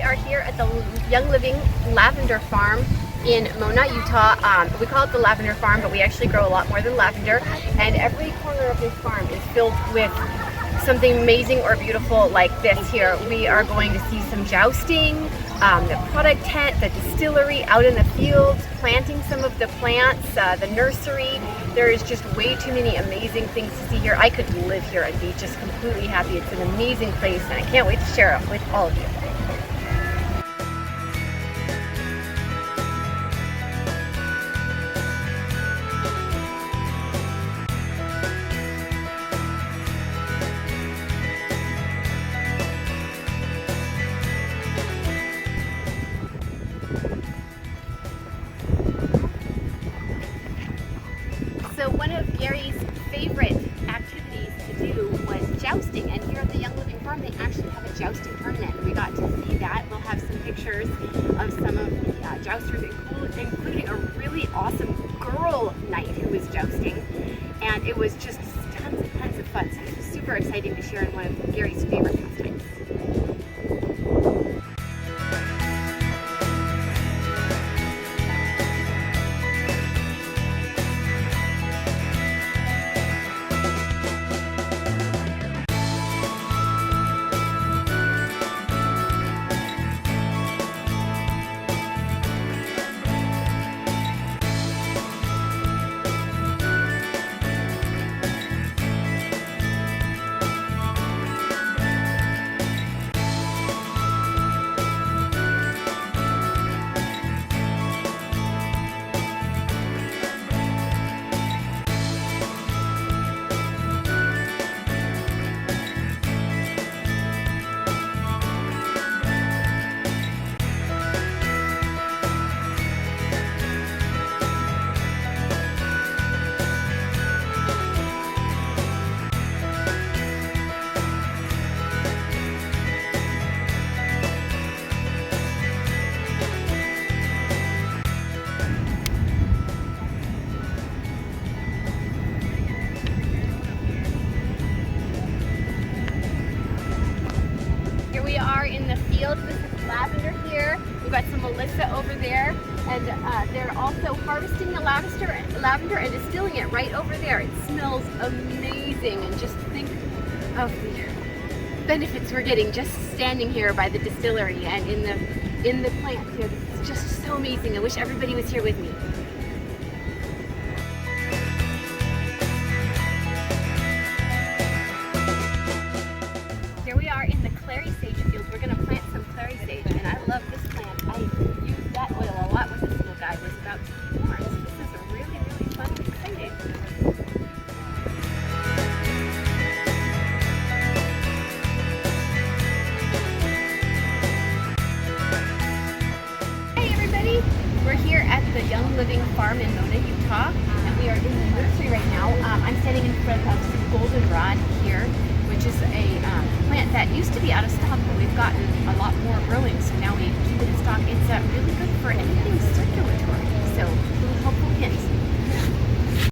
are here at the Young Living Lavender Farm in Mona, Utah. We call it the Lavender Farm, but we actually grow a lot more than lavender. And every corner of this farm is filled with something amazing or beautiful like this here. We are going to see some jousting, the product tent, the distillery, out in the fields, planting some of the plants, the nursery. There is just way too many amazing things to see here. I could live here and be just completely happy. It's an amazing place, and I can't wait to share it with all of you. So one of Gary's favorite activities to do was jousting, and here at the Young Living Farm they actually have a jousting tournament, and we got to see that. We'll have some pictures of some of the jousters, including a really awesome girl knight who was jousting, and it was just tons of fun. So it was super exciting to share in one of Gary's favorite pastimes. We are in the field. This is Lavender here. We've got some Melissa over there, and they're also harvesting the lavender and distilling it right over there. It smells amazing, and just think of the benefits we're getting just standing here by the distillery and in the plant here. This is just so amazing. I wish everybody was here with me. Here we are in the clary sage field. We're going to plant some clary sage, and I love this plant. I used that oil a lot when this little guy was about to be born. So this is a really fun and exciting. Hey everybody! We're here at the Young Living Farm in Mona, Utah, and we are in the nursery right now. I'm standing in front of some goldenrod here, which is a plant that used to be out of stock, but we've gotten a lot more growing, so now we keep it in stock. It's really good for anything circulatory, so little helpful hints.